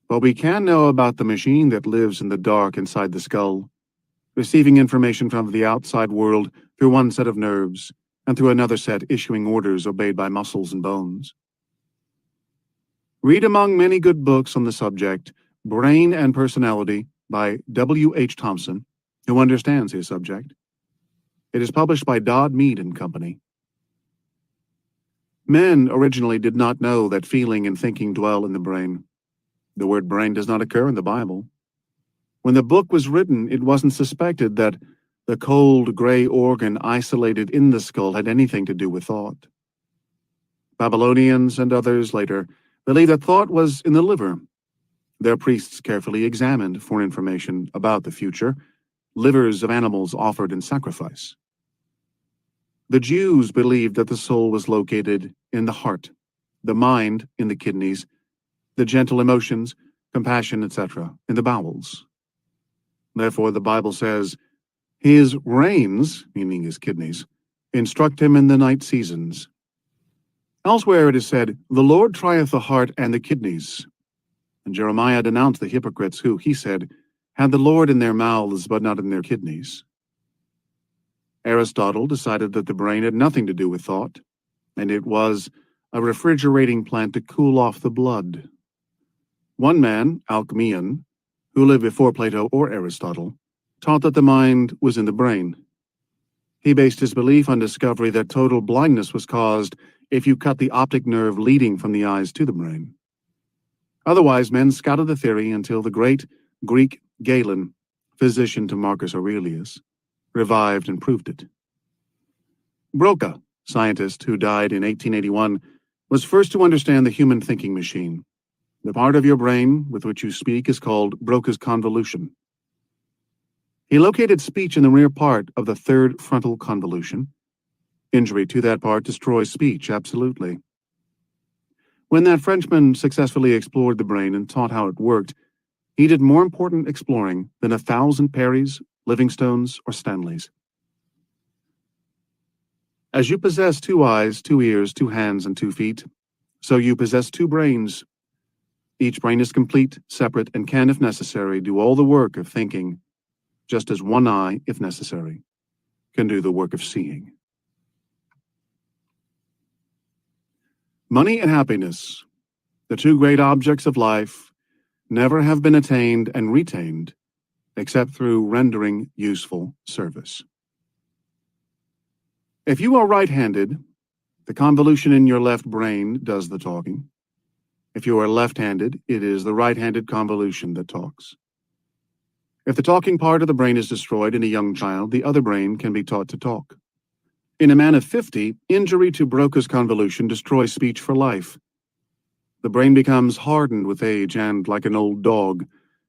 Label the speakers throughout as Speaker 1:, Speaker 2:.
Speaker 1: But we can know about the machine that lives in the dark inside the skull, receiving information from the outside world through one set of nerves, and through another set issuing orders obeyed by muscles and bones. Read among many good books on the subject, Brain and Personality by W. H. Thompson, who understands his subject. It is published by Dodd, Mead and Company. Men originally did not know that feeling and thinking dwell in the brain. The word brain does not occur in the Bible. When the book was written, it wasn't suspected that the cold, gray organ isolated in the skull had anything to do with thought. Babylonians and others later believed that thought was in the liver. Their priests carefully examined for information about the future, livers of animals offered in sacrifice. The Jews believed that the soul was located in the heart, the mind in the kidneys, the gentle emotions, compassion, etc., in the bowels. Therefore, the Bible says, "His reins," meaning his kidneys, "instruct him in the night seasons." Elsewhere it is said, "The Lord trieth the heart and the kidneys." And Jeremiah denounced the hypocrites who, he said, had the Lord in their mouths but not in their kidneys. Aristotle decided that the brain had nothing to do with thought, and it was a refrigerating plant to cool off the blood. One man, Alcmaeon, who lived before Plato or Aristotle, taught that the mind was in the brain. He based his belief on discovery that total blindness was caused if you cut the optic nerve leading from the eyes to the brain. Otherwise, men scouted the theory until the great Greek Galen, physician to Marcus Aurelius, revived and proved it. Broca, scientist who died in 1881, was first to understand the human thinking machine. The part of your brain with which you speak is called Broca's convolution. He located speech in the rear part of the third frontal convolution. Injury to that part destroys speech, absolutely. When that Frenchman successfully explored the brain and taught how it worked, he did more important exploring than 1,000 Perrys, Livingstones, or Stanleys. As you possess 2 eyes, 2 ears, 2 hands, and 2 feet, so you possess 2 brains. Each brain is complete, separate, and can, if necessary, do all the work of thinking, just as 1 eye, if necessary, can do the work of seeing. Money and happiness, the 2 great objects of life, never have been attained and retained except through rendering useful service. If you are right-handed, the convolution in your left brain does the talking. If you are left-handed, it is the right-handed convolution that talks. If the talking part of the brain is destroyed in a young child, the other brain can be taught to talk. In a man of 50, injury to Broca's convolution destroys speech for life. The brain becomes hardened with age and, like an old dog,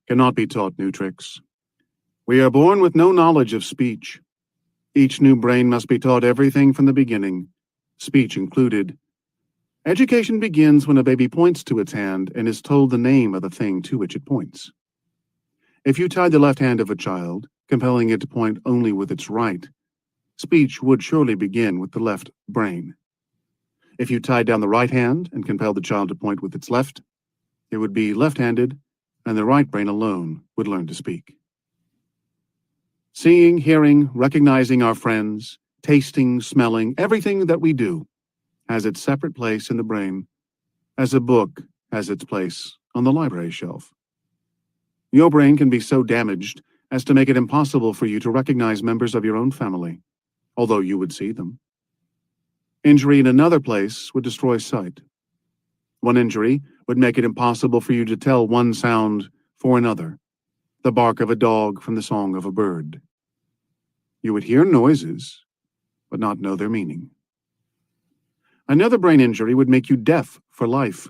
Speaker 1: cannot be taught new tricks. We are born with no knowledge of speech. Each new brain must be taught everything from the beginning, speech included. Education begins when a baby points to its hand and is told the name of the thing to which it points. If you tied the left hand of a child, compelling it to point only with its right, speech would surely begin with the left brain. If you tied down the right hand and compelled the child to point with its left, it would be left-handed, and the right brain alone would learn to speak. Seeing, hearing, recognizing our friends, tasting, smelling, everything that we do has its separate place in the brain, as a book has its place on the library shelf. Your brain can be so damaged as to make it impossible for you to recognize members of your own family, although you would see them. Injury in another place would destroy sight. One injury would make it impossible for you to tell one sound for another, the bark of a dog from the song of a bird. You would hear noises, but not know their meaning. Another brain injury would make you deaf for life.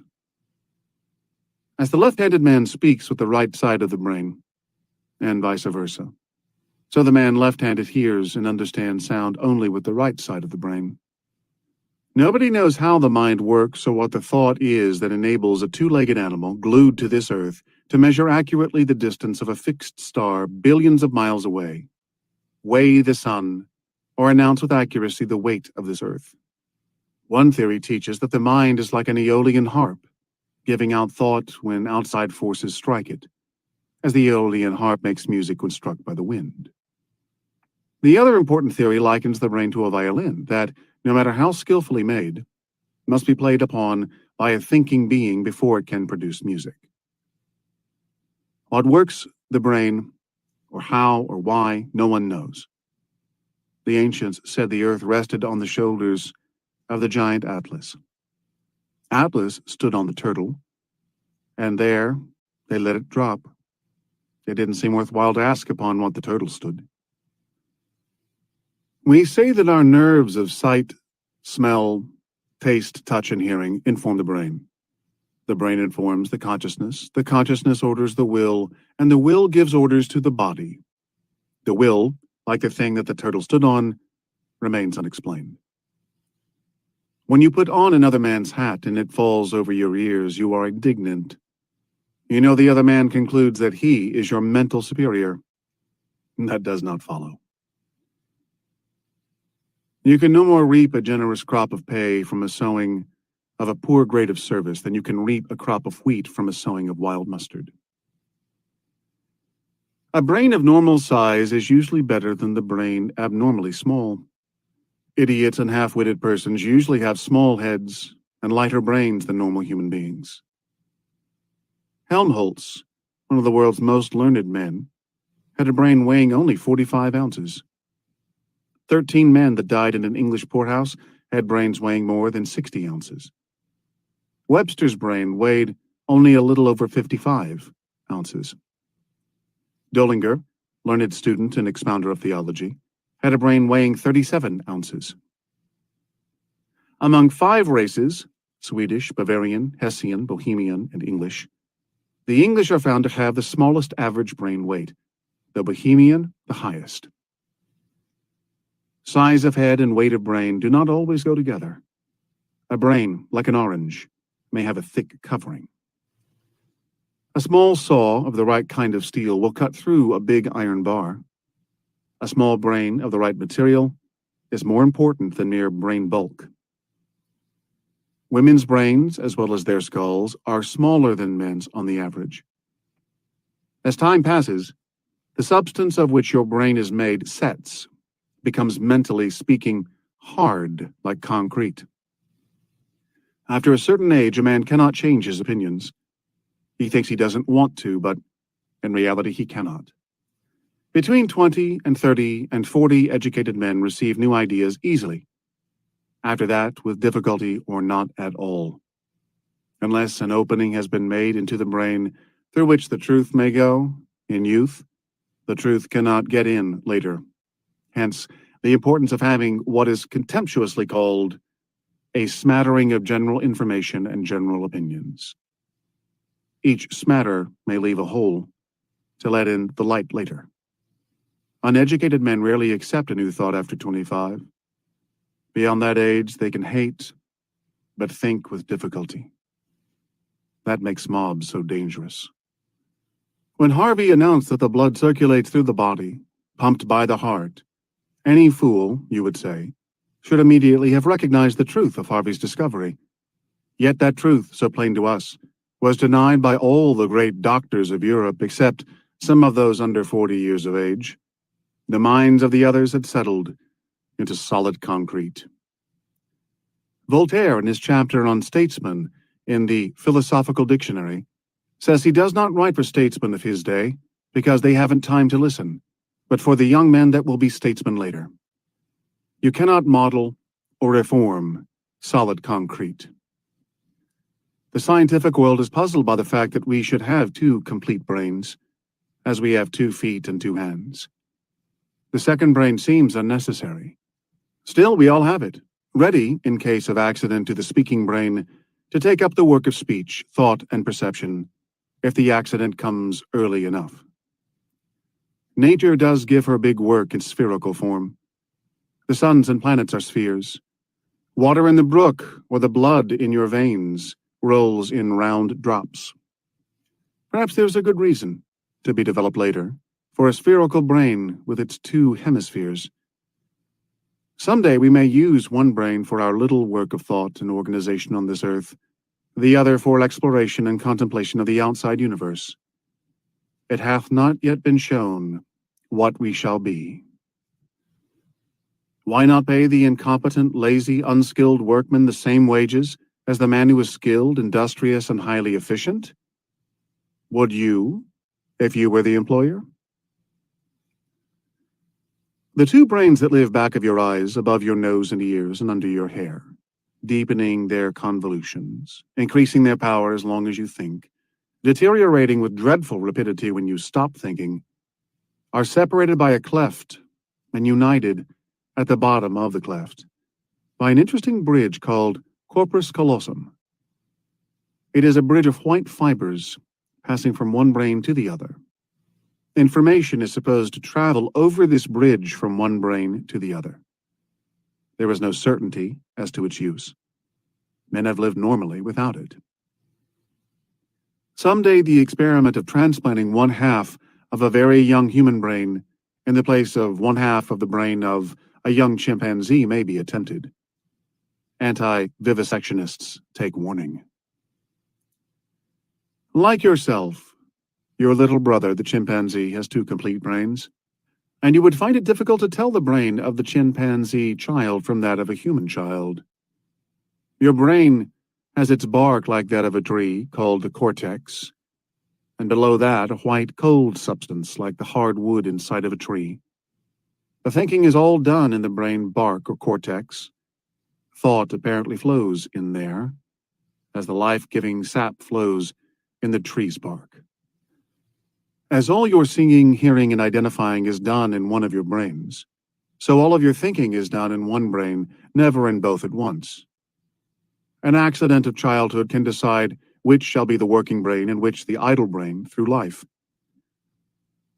Speaker 1: As the left-handed man speaks with the right side of the brain, and vice versa, so the man left-handed hears and understands sound only with the right side of the brain. Nobody knows how the mind works or what the thought is that enables a 2-legged animal glued to this earth to measure accurately the distance of a fixed star billions of miles away, weigh the sun, or announce with accuracy the weight of this earth. One theory teaches that the mind is like an Aeolian harp, giving out thought when outside forces strike it, as the Aeolian harp makes music when struck by the wind. The other important theory likens the brain to a violin that, no matter how skillfully made, must be played upon by a thinking being before it can produce music. What works the brain, or how or why, no one knows. The ancients said the earth rested on the shoulders of the giant Atlas. Atlas stood on the turtle, and there they let it drop. It didn't seem worthwhile to ask upon what the turtle stood. We say that our nerves of sight, smell, taste, touch, and hearing inform the brain. The brain informs the consciousness orders the will, and the will gives orders to the body. The will, like the thing that the turtle stood on, remains unexplained. When you put on another man's hat and it falls over your ears, you are indignant. You know the other man concludes that he is your mental superior. That does not follow. You can no more reap a generous crop of pay from a sowing of a poor grade of service than you can reap a crop of wheat from a sowing of wild mustard. A brain of normal size is usually better than the brain abnormally small. Idiots and half-witted persons usually have small heads and lighter brains than normal human beings. Helmholtz, one of the world's most learned men, had a brain weighing only 45 ounces. 13 men that died in an English poorhouse had brains weighing more than 60 ounces. Webster's brain weighed only a little over 55 ounces. Dollinger, learned student and expounder of theology, had a brain weighing 37 ounces. Among 5 races, Swedish, Bavarian, Hessian, Bohemian, and English, the English are found to have the smallest average brain weight, the Bohemian the highest. Size of head and weight of brain do not always go together. A brain, like an orange, may have a thick covering. A small saw of the right kind of steel will cut through a big iron bar. A small brain of the right material is more important than mere brain bulk. Women's brains, as well as their skulls, are smaller than men's on the average. As time passes, the substance of which your brain is made sets, becomes mentally speaking hard like concrete. After a certain age, a man cannot change his opinions. He thinks he doesn't want to, but in reality he cannot. Between 20 and 30 and 40 educated men receive new ideas easily. After that, with difficulty or not at all. Unless an opening has been made into the brain through which the truth may go, in youth, the truth cannot get in later. Hence, the importance of having what is contemptuously called a smattering of general information and general opinions. Each smatter may leave a hole to let in the light later. Uneducated men rarely accept a new thought after 25. Beyond that age, they can hate, but think with difficulty. That makes mobs so dangerous. When Harvey announced that the blood circulates through the body, pumped by the heart, any fool, you would say, should immediately have recognized the truth of Harvey's discovery. Yet that truth, so plain to us, was denied by all the great doctors of Europe except some of those under 40 years of age. The minds of the others had settled into solid concrete. Voltaire, in his chapter on statesmen in the Philosophical Dictionary, says he does not write for statesmen of his day because they haven't time to listen, but for the young men that will be statesmen later. You cannot model or reform solid concrete. The scientific world is puzzled by the fact that we should have 2 complete brains, as we have 2 feet and 2 hands. The second brain seems unnecessary. Still, we all have it, ready, in case of accident to the speaking brain, to take up the work of speech, thought, and perception, if the accident comes early enough. Nature does give her big work in spherical form. The suns and planets are spheres. Water in the brook, or the blood in your veins, rolls in round drops. Perhaps there's a good reason, to be developed later, for a spherical brain with its 2 hemispheres. Someday we may use one brain for our little work of thought and organization on this earth, the other for exploration and contemplation of the outside universe. It hath not yet been shown what we shall be. Why not pay the incompetent, lazy, unskilled workman the same wages as the man who is skilled, industrious, and highly efficient? Would you, if you were the employer? The two brains that live back of your eyes, above your nose and ears, and under your hair, deepening their convolutions, increasing their power as long as you think, deteriorating with dreadful rapidity when you stop thinking, are separated by a cleft and united at the bottom of the cleft by an interesting bridge called corpus callosum. It is a bridge of white fibers passing from one brain to the other. Information is supposed to travel over this bridge from one brain to the other. There is no certainty as to its use. Men have lived normally without it. Someday the experiment of transplanting one half of a very young human brain in the place of one half of the brain of a young chimpanzee may be attempted. Anti-vivisectionists take warning. Like yourself, your little brother, the chimpanzee, has two complete brains, and you would find it difficult to tell the brain of the chimpanzee child from that of a human child. Your brain has its bark like that of a tree, called the cortex, and below that a white cold substance like the hard wood inside of a tree. The thinking is all done in the brain bark or cortex. Thought apparently flows in there, as the life-giving sap flows in the tree's bark. As all your seeing, hearing, and identifying is done in one of your brains, so all of your thinking is done in one brain, never in both at once. An accident of childhood can decide which shall be the working brain and which the idle brain through life.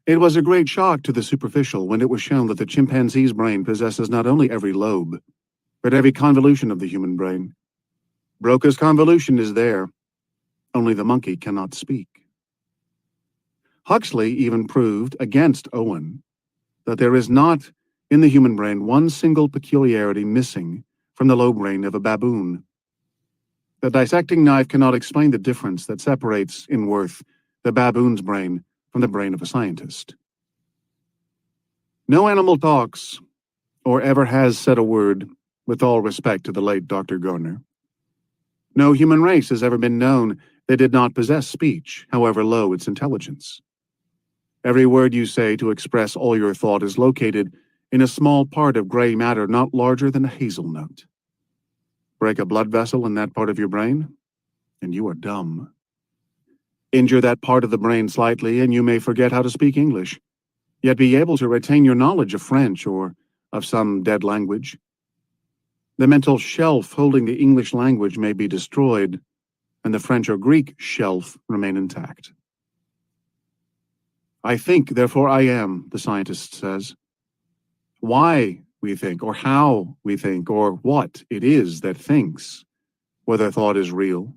Speaker 1: It was a great shock to the superficial when it was shown that the chimpanzee's brain possesses not only every lobe, but every convolution of the human brain. Broca's convolution is there, only the monkey cannot speak. Huxley even proved against Owen that there is not in the human brain one single peculiarity missing from the lobe brain of a baboon. The dissecting knife cannot explain the difference that separates, in worth, the baboon's brain from the brain of a scientist. No animal talks, or ever has said a word, with all respect to the late Dr. Garner. No human race has ever been known that did not possess speech, however low its intelligence. Every word you say to express all your thought is located in a small part of gray matter not larger than a hazelnut. Break a blood vessel in that part of your brain, and you are dumb. Injure that part of the brain slightly, and you may forget how to speak English, yet be able to retain your knowledge of French or of some dead language. The mental shelf holding the English language may be destroyed, and the French or Greek shelf remain intact. I think, therefore I am, the scientist says. Why we think, or how we think, or what it is that thinks, whether thought is real,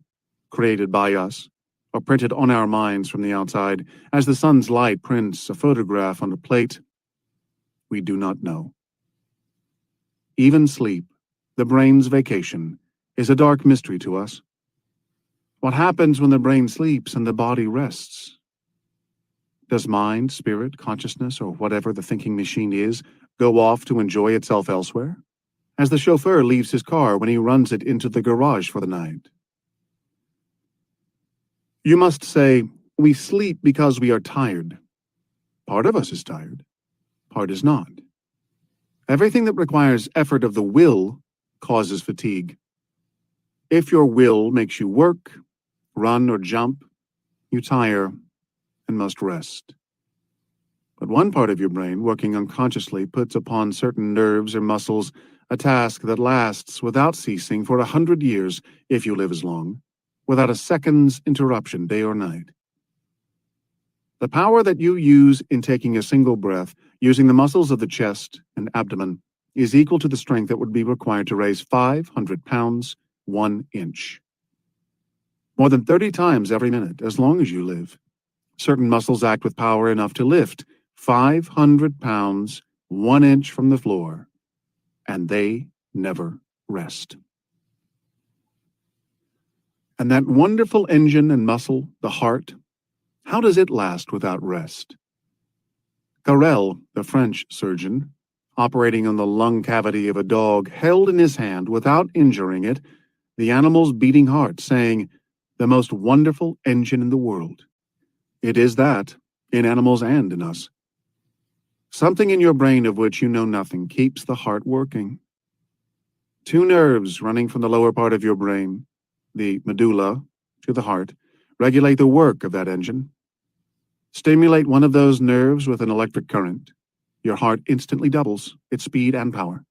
Speaker 1: created by us, or printed on our minds from the outside, as the sun's light prints a photograph on a plate, we do not know. Even sleep, the brain's vacation, is a dark mystery to us. What happens when the brain sleeps and the body rests? Does mind, spirit, consciousness, or whatever the thinking machine is, go off to enjoy itself elsewhere, as the chauffeur leaves his car when he runs it into the garage for the night? You must say, we sleep because we are tired. Part of us is tired, part is not. Everything that requires effort of the will causes fatigue. If your will makes you work, run, or jump, you tire and must rest. But one part of your brain, working unconsciously, puts upon certain nerves or muscles a task that lasts without ceasing for 100 years, if you live as long, without a second's interruption, day or night. The power that you use in taking a single breath, using the muscles of the chest and abdomen, is equal to the strength that would be required to raise 500 pounds, 1 inch. More than 30 times every minute, as long as you live. Certain muscles act with power enough to lift 500 pounds, 1 inch from the floor, and they never rest. And that wonderful engine and muscle, the heart, how does it last without rest? Carrel, the French surgeon, operating on the lung cavity of a dog, held in his hand, without injuring it, the animal's beating heart, saying, "The most wonderful engine in the world." It is that, in animals and in us. Something in your brain of which you know nothing keeps the heart working. Two nerves running from the lower part of your brain, the medulla, to the heart, regulate the work of that engine. Stimulate one of those nerves with an electric current. Your heart instantly doubles its speed and power.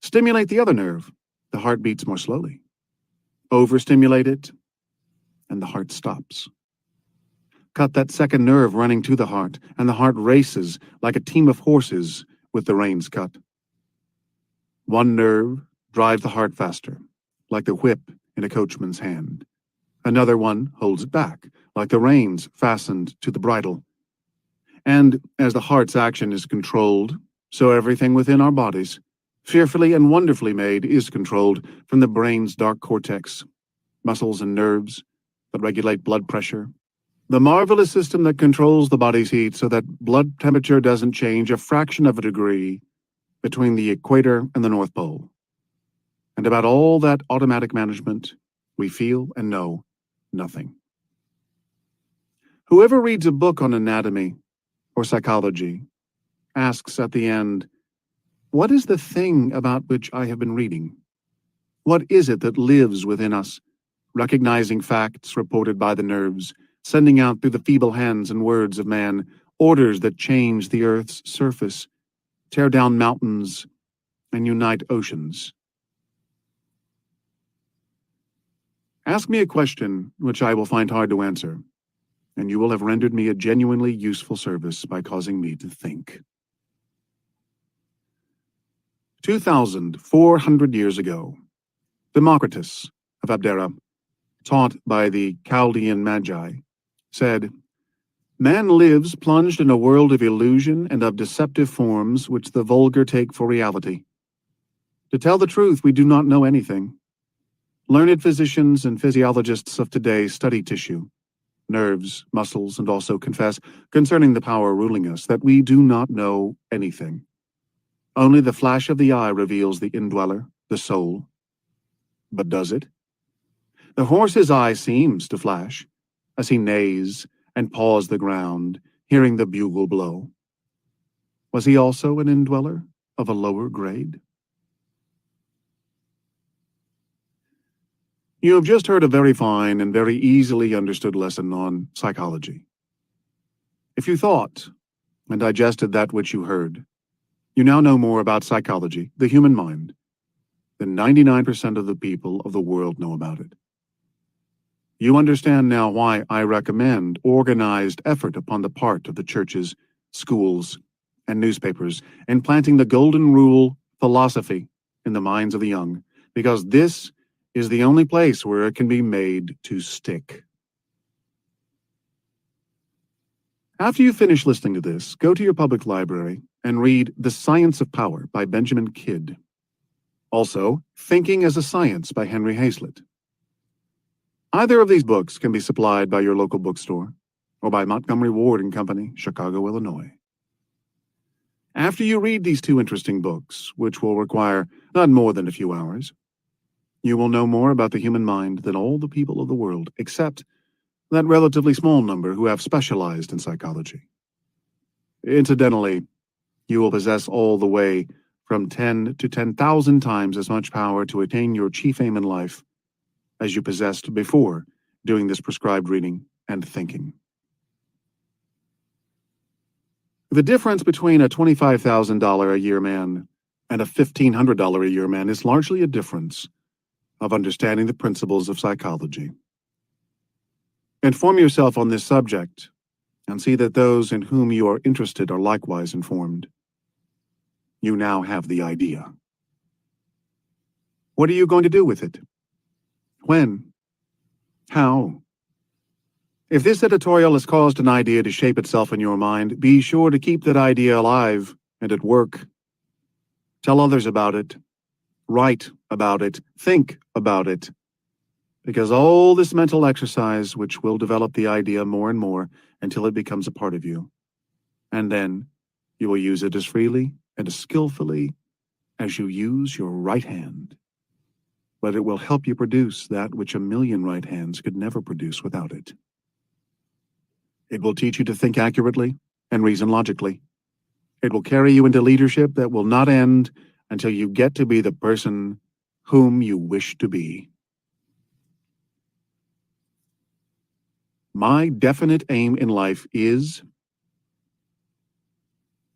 Speaker 1: Stimulate the other nerve. The heart beats more slowly. Overstimulate it, and the heart stops. Cut that second nerve running to the heart, and the heart races like a team of horses with the reins cut. One nerve drives the heart faster, like the whip in a coachman's hand. Another one holds it back, like the reins fastened to the bridle. And as the heart's action is controlled, so everything within our bodies, fearfully and wonderfully made, is controlled from the brain's dark cortex, muscles and nerves that regulate blood pressure. The marvelous system that controls the body's heat so that blood temperature doesn't change a fraction of a degree between the equator and the North Pole. And about all that automatic management, we feel and know nothing. Whoever reads a book on anatomy or psychology asks at the end, "What is the thing about which I have been reading? What is it that lives within us, recognizing facts reported by the nerves, sending out through the feeble hands and words of man orders that change the earth's surface, tear down mountains, and unite oceans?" Ask me a question which I will find hard to answer, and you will have rendered me a genuinely useful service by causing me to think. 2,400 years ago, Democritus of Abdera, taught by the Chaldean Magi, said, "Man lives plunged in a world of illusion and of deceptive forms which the vulgar take for reality. To tell the truth, we do not know anything. Learned physicians and physiologists of today study tissue, nerves, muscles, and also confess, concerning the power ruling us, that we do not know anything. Only the flash of the eye reveals the indweller, the soul. But does it? The horse's eye seems to flash, as he neighs and paws the ground, hearing the bugle blow. Was he also an indweller of a lower grade?" You have just heard a very fine and very easily understood lesson on psychology. If you thought and digested that which you heard, you now know more about psychology, the human mind, than 99% of the people of the world know about it. You understand now why I recommend organized effort upon the part of the churches, schools, and newspapers in planting the golden rule philosophy in the minds of the young, because this is the only place where it can be made to stick. After you finish listening to this, go to your public library and read The Science of Power by Benjamin Kidd. Also, Thinking as a Science by Henry Hazlitt. Either of these books can be supplied by your local bookstore or by Montgomery Ward and Company, Chicago, Illinois. After you read these two interesting books, which will require not more than a few hours, you will know more about the human mind than all the people of the world, except that relatively small number who have specialized in psychology. Incidentally, you will possess all the way from 10 to 10,000 times as much power to attain your chief aim in life as you possessed before doing this prescribed reading and thinking. The difference between a $25,000 a year man and a $1,500 a year man is largely a difference of understanding the principles of psychology. Inform yourself on this subject and see that those in whom you are interested are likewise informed. You now have the idea. What are you going to do with it? When? How? If this editorial has caused an idea to shape itself in your mind, be sure to keep that idea alive and at work. Tell others about it. Write about it. Think about it. because all this mental exercise which will develop the idea more and more until it becomes a part of you. And then you will use it as freely and as skillfully as you use your right hand. But it will help you produce that which a million right hands could never produce without it. It will teach you to think accurately and reason logically. It will carry you into leadership that will not end until you get to be the person whom you wish to be. My definite aim in life is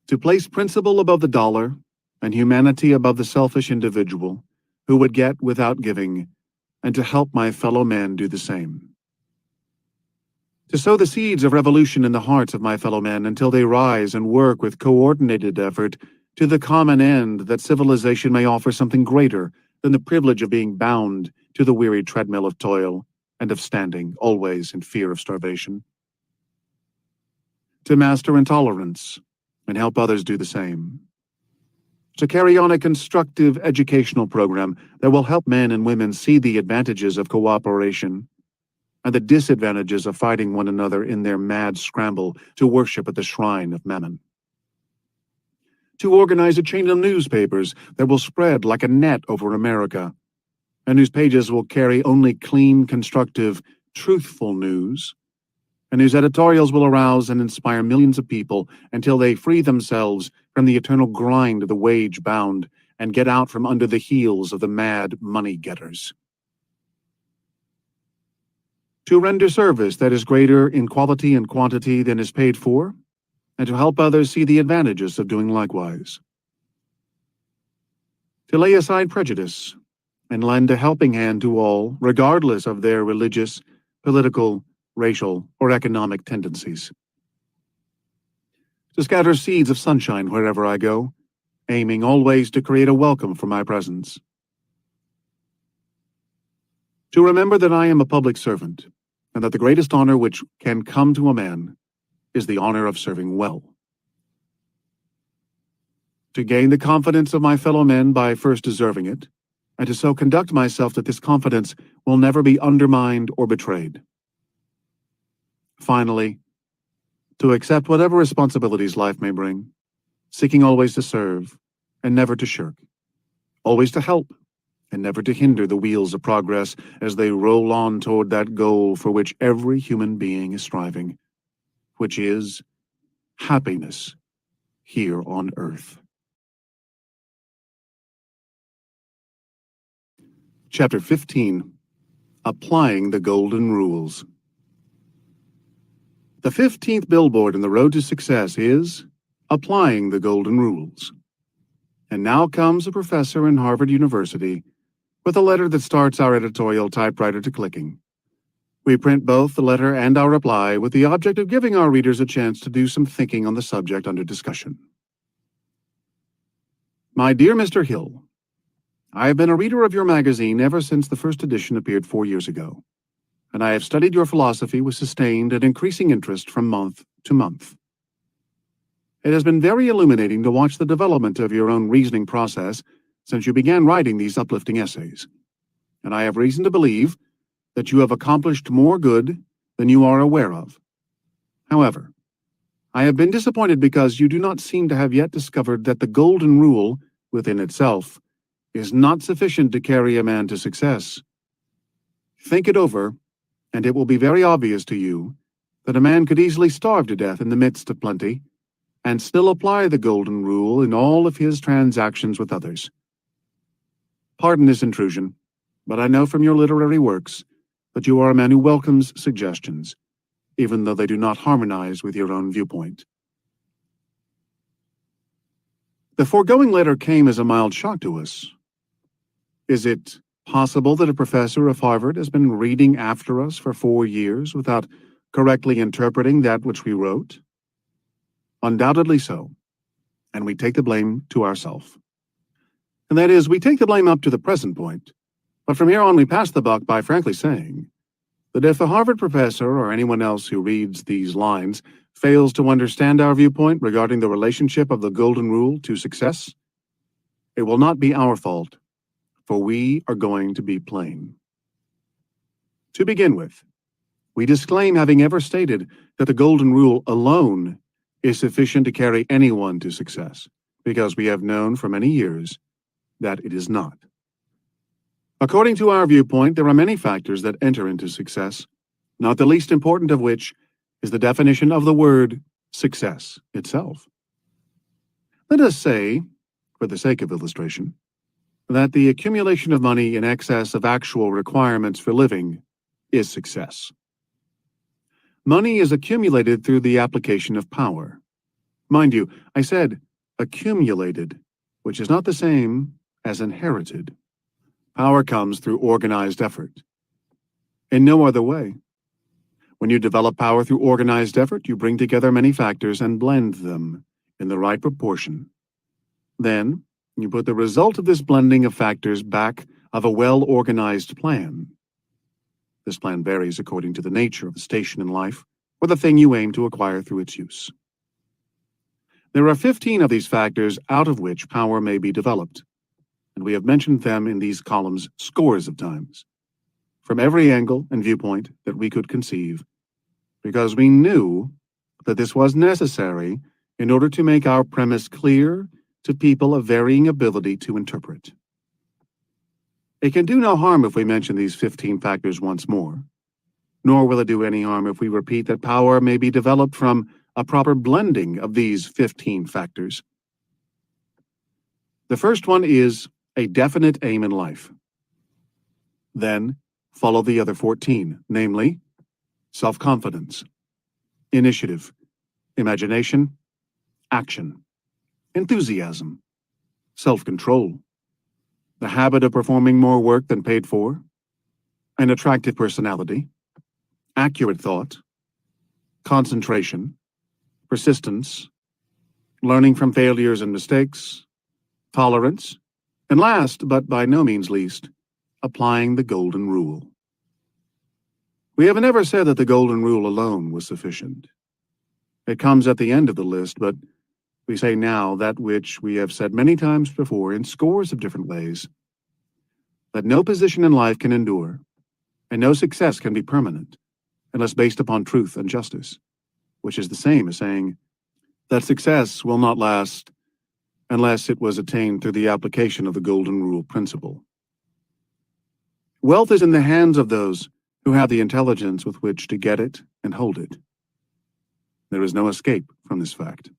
Speaker 1: to place principle above the dollar and humanity above the selfish individual who would get without giving, and to help my fellow men do the same. To sow the seeds of revolution in the hearts of my fellow men until they rise and work with coordinated effort to the common end that civilization may offer something greater than the privilege of being bound to the weary treadmill of toil and of standing always in fear of starvation. To master intolerance and help others do the same. To carry on a constructive educational program that will help men and women see the advantages of cooperation and the disadvantages of fighting one another in their mad scramble to worship at the shrine of Mammon. To organize a chain of newspapers that will spread like a net over America, and whose pages will carry only clean, constructive, truthful news, and whose editorials will arouse and inspire millions of people until they free themselves from the eternal grind of the wage-bound and get out from under the heels of the mad money-getters. To render service that is greater in quality and quantity than is paid for, and to help others see the advantages of doing likewise. To lay aside prejudice and lend a helping hand to all, regardless of their religious, political, racial, or economic tendencies. To scatter seeds of sunshine wherever I go, aiming always to create a welcome for my presence. To remember that I am a public servant, and that the greatest honor which can come to a man is the honor of serving well. To gain the confidence of my fellow men by first deserving it, and to so conduct myself that this confidence will never be undermined or betrayed. Finally, to accept whatever responsibilities life may bring, seeking always to serve and never to shirk, always to help and never to hinder the wheels of progress as they roll on toward that goal for which every human being is striving, which is happiness here on earth. Chapter 15. Applying the Golden Rules. The 15th billboard in the road to success is Applying the Golden Rules. And now comes a professor in Harvard University with a letter that starts our editorial typewriter to clicking. We print both the letter and our reply with the object of giving our readers a chance to do some thinking on the subject under discussion. My dear Mr. Hill, I have been a reader of your magazine ever since the first edition appeared 4 years ago, and I have studied your philosophy with sustained and increasing interest from month to month. It has been very illuminating to watch the development of your own reasoning process since you began writing these uplifting essays, and I have reason to believe that you have accomplished more good than you are aware of. However, I have been disappointed because you do not seem to have yet discovered that the golden rule, within itself, is not sufficient to carry a man to success. Think it over, and it will be very obvious to you that a man could easily starve to death in the midst of plenty, and still apply the golden rule in all of his transactions with others. Pardon this intrusion, but I know from your literary works that you are a man who welcomes suggestions, even though they do not harmonize with your own viewpoint. The foregoing letter came as a mild shock to us. Is it possible that a professor of Harvard has been reading after us for 4 years without correctly interpreting that which we wrote? Undoubtedly so, and we take the blame to ourselves. And that is, we take the blame up to the present point, but from here on we pass the buck by frankly saying that if a Harvard professor or anyone else who reads these lines fails to understand our viewpoint regarding the relationship of the golden rule to success, it will not be our fault, for we are going to be plain. To begin with, we disclaim having ever stated that the Golden Rule alone is sufficient to carry anyone to success, because we have known for many years that it is not. According to our viewpoint, there are many factors that enter into success, not the least important of which is the definition of the word success itself. Let us say, for the sake of illustration, that the accumulation of money in excess of actual requirements for living is success. Money is accumulated through the application of power. Mind you, I said accumulated, which is not the same as inherited. Power comes through organized effort. In no other way. When you develop power through organized effort, you bring together many factors and blend them in the right proportion. Then, you put the result of this blending of factors back of a well-organized plan. This plan varies according to the nature of the station in life or the thing you aim to acquire through its use. There are 15 of these factors out of which power may be developed, and we have mentioned them in these columns scores of times, from every angle and viewpoint that we could conceive, because we knew that this was necessary in order to make our premise clear to people of varying ability to interpret. It can do no harm if we mention these 15 factors once more, nor will it do any harm if we repeat that power may be developed from a proper blending of these 15 factors. The first one is a definite aim in life. Then follow the other 14, namely self-confidence, initiative, imagination, action, enthusiasm, self-control, the habit of performing more work than paid for, an attractive personality, accurate thought, concentration, persistence, learning from failures and mistakes, tolerance, and last, but by no means least, applying the Golden Rule. We have never said that the Golden Rule alone was sufficient. It comes at the end of the list, but we say now that which we have said many times before in scores of different ways, that no position in life can endure, and no success can be permanent, unless based upon truth and justice, which is the same as saying that success will not last unless it was attained through the application of the Golden Rule principle. Wealth is in the hands of those who have the intelligence with which to get it and hold it. There is no escape from this fact.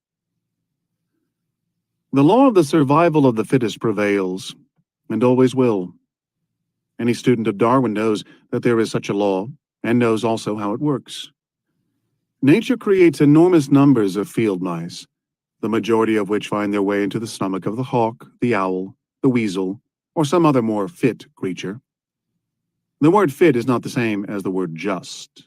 Speaker 1: The law of the survival of the fittest prevails, and always will. Any student of Darwin knows that there is such a law, and knows also how it works. Nature creates enormous numbers of field mice, the majority of which find their way into the stomach of the hawk, the owl, the weasel, or some other more fit creature. The word fit is not the same as the word just.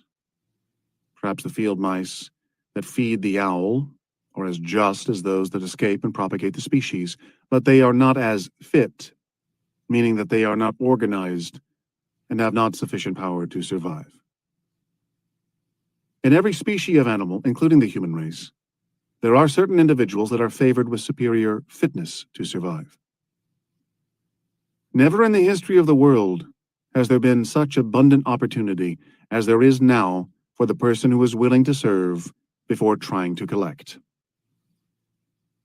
Speaker 1: Perhaps the field mice that feed the owl are as just as those that escape and propagate the species, but they are not as fit, meaning that they are not organized and have not sufficient power to survive. In every species of animal, including the human race, there are certain individuals that are favored with superior fitness to survive. Never in the history of the world has there been such abundant opportunity as there is now for the person who is willing to serve before trying to collect.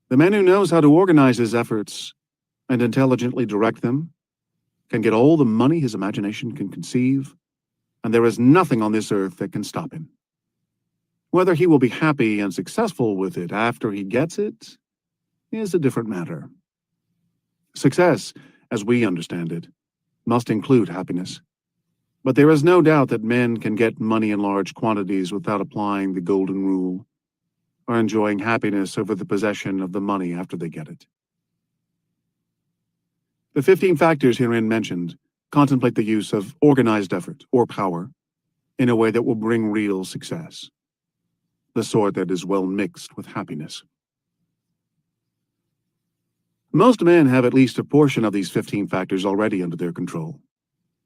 Speaker 1: The man who knows how to organize his efforts and intelligently direct them can get all the money his imagination can conceive, and there is nothing on this earth that can stop him. Whether he will be happy and successful with it after he gets it is a different matter. Success, as we understand it, must include happiness. But there is no doubt that men can get money in large quantities without applying the Golden Rule, or enjoying happiness over the possession of the money after they get it. The 15 factors herein mentioned contemplate the use of organized effort, or power, in a way that will bring real success, the sort that is well mixed with happiness. Most men have at least a portion of these 15 factors already under their control,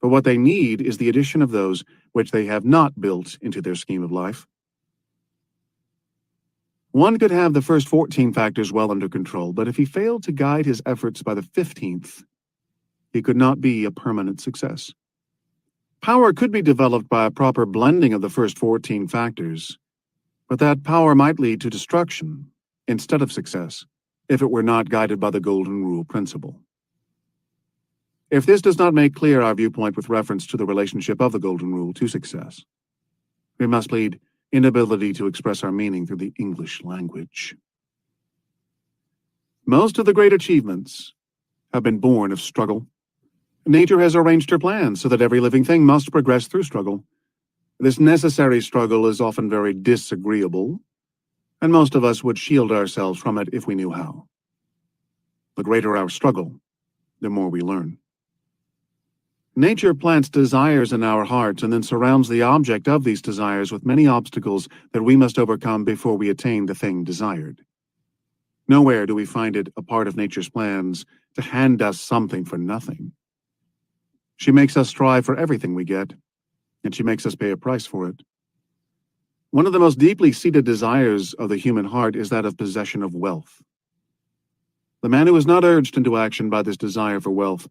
Speaker 1: but what they need is the addition of those which they have not built into their scheme of life. One could have the first 14 factors well under control, but if he failed to guide his efforts by the 15th, he could not be a permanent success. Power could be developed by a proper blending of the first 14 factors, but that power might lead to destruction instead of success if it were not guided by the Golden Rule principle. If this does not make clear our viewpoint with reference to the relationship of the Golden Rule to success, we must plead inability to express our meaning through the English language. Most of the great achievements have been born of struggle. Nature has arranged her plans so that every living thing must progress through struggle. This necessary struggle is often very disagreeable, and most of us would shield ourselves from it if we knew how. The greater our struggle, the more we learn. Nature plants desires in our hearts and then surrounds the object of these desires with many obstacles that we must overcome before we attain the thing desired. Nowhere do we find it a part of nature's plans to hand us something for nothing. She makes us strive for everything we get, and she makes us pay a price for it. One of the most deeply seated desires of the human heart is that of possession of wealth. The man who is not urged into action by this desire for wealth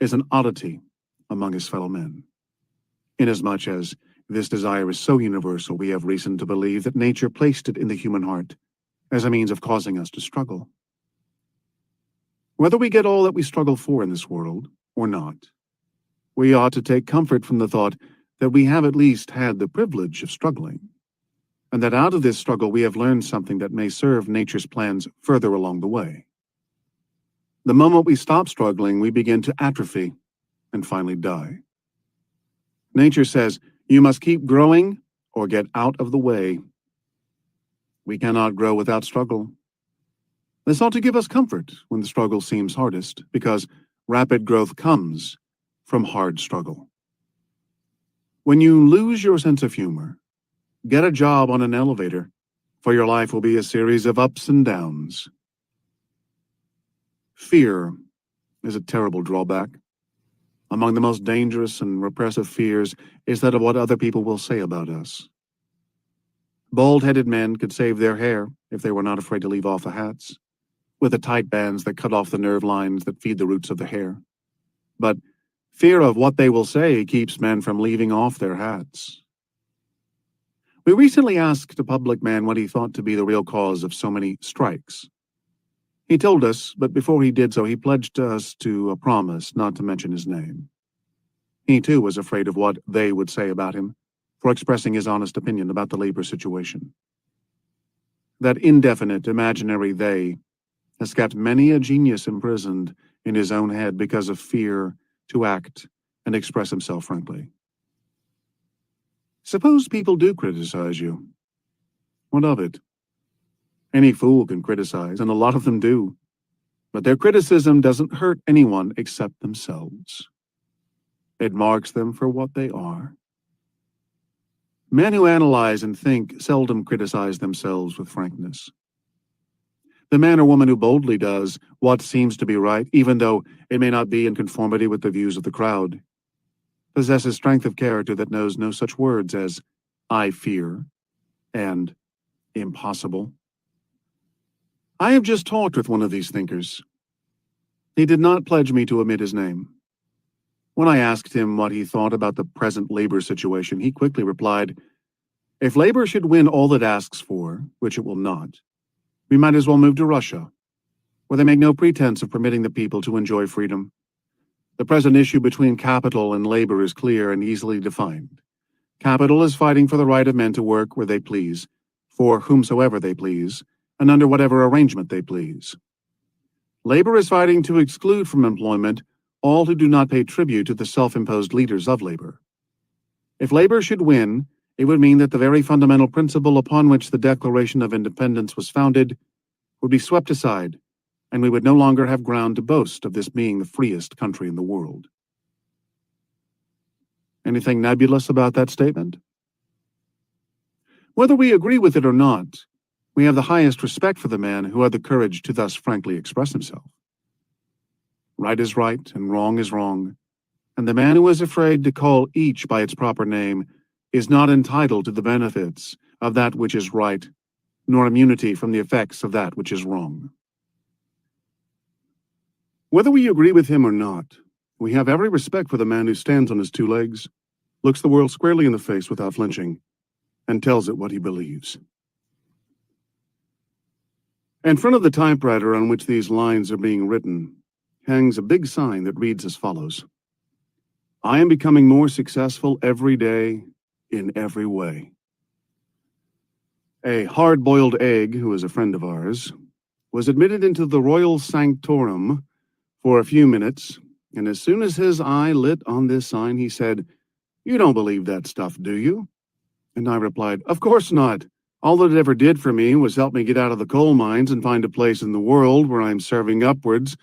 Speaker 1: is an oddity among his fellow men. Inasmuch as this desire is so universal, we have reason to believe that nature placed it in the human heart as a means of causing us to struggle. Whether we get all that we struggle for in this world or not, we ought to take comfort from the thought that we have at least had the privilege of struggling, and that out of this struggle we have learned something that may serve nature's plans further along the way. The moment we stop struggling, we begin to atrophy and finally die. Nature says, you must keep growing or get out of the way. We cannot grow without struggle. This ought to give us comfort when the struggle seems hardest, because rapid growth comes from hard struggle. When you lose your sense of humor, get a job on an elevator, for your life will be a series of ups and downs. Fear is a terrible drawback. Among the most dangerous and repressive fears is that of what other people will say about us. Bald-headed men could save their hair if they were not afraid to leave off the hats, with the tight bands that cut off the nerve lines that feed the roots of the hair. But fear of what they will say keeps men from leaving off their hats. We recently asked a public man what he thought to be the real cause of so many strikes. He told us, but before he did so, he pledged us to a promise not to mention his name. He, too, was afraid of what they would say about him for expressing his honest opinion about the labor situation. That indefinite, imaginary they has kept many a genius imprisoned in his own head because of fear to act and express himself frankly. Suppose people do criticize you. What of it? Any fool can criticize, and a lot of them do. But their criticism doesn't hurt anyone except themselves. It marks them for what they are. Men who analyze and think seldom criticize themselves with frankness. The man or woman who boldly does what seems to be right, even though it may not be in conformity with the views of the crowd, possesses strength of character that knows no such words as "I fear" and "impossible." I have just talked with one of these thinkers. He did not pledge me to omit his name. When I asked him what he thought about the present labor situation, he quickly replied, "If labor should win all it asks for, which it will not, we might as well move to Russia, where they make no pretense of permitting the people to enjoy freedom. The present issue between capital and labor is clear and easily defined. Capital is fighting for the right of men to work where they please, for whomsoever they please, and under whatever arrangement they please. Labor is fighting to exclude from employment all who do not pay tribute to the self-imposed leaders of labor. If labor should win, it would mean that the very fundamental principle upon which the Declaration of Independence was founded would be swept aside, and we would no longer have ground to boast of this being the freest country in the world." Anything nebulous about that statement? Whether we agree with it or not, we have the highest respect for the man who had the courage to thus frankly express himself. Right is right and wrong is wrong, and the man who is afraid to call each by its proper name is not entitled to the benefits of that which is right, nor immunity from the effects of that which is wrong. Whether we agree with him or not, we have every respect for the man who stands on his two legs, looks the world squarely in the face without flinching, and tells it what he believes. In front of the typewriter on which these lines are being written hangs a big sign that reads as follows: I am becoming more successful every day in every way. A hard-boiled egg, who is a friend of ours, was admitted into the royal sanctorum for a few minutes, and as soon as his eye lit on this sign, he said, "You don't believe that stuff, do you?" And I replied, "Of course not. All that it ever did for me was help me get out of the coal mines and find a place in the world where I'm serving upwards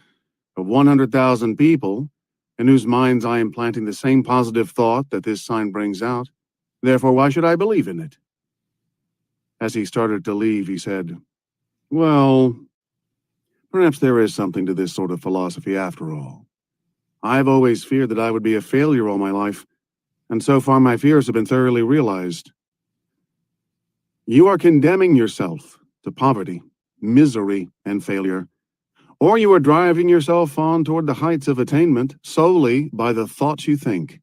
Speaker 1: of 100,000 people, in whose minds I am planting the same positive thought that this sign brings out. Therefore, why should I believe in it?" As he started to leave, he said, "Well, perhaps there is something to this sort of philosophy after all. I've always feared that I would be a failure all my life, and so far my fears have been thoroughly realized. You are condemning yourself to poverty, misery, and failure, or you are driving yourself on toward the heights of attainment solely by the thoughts you think.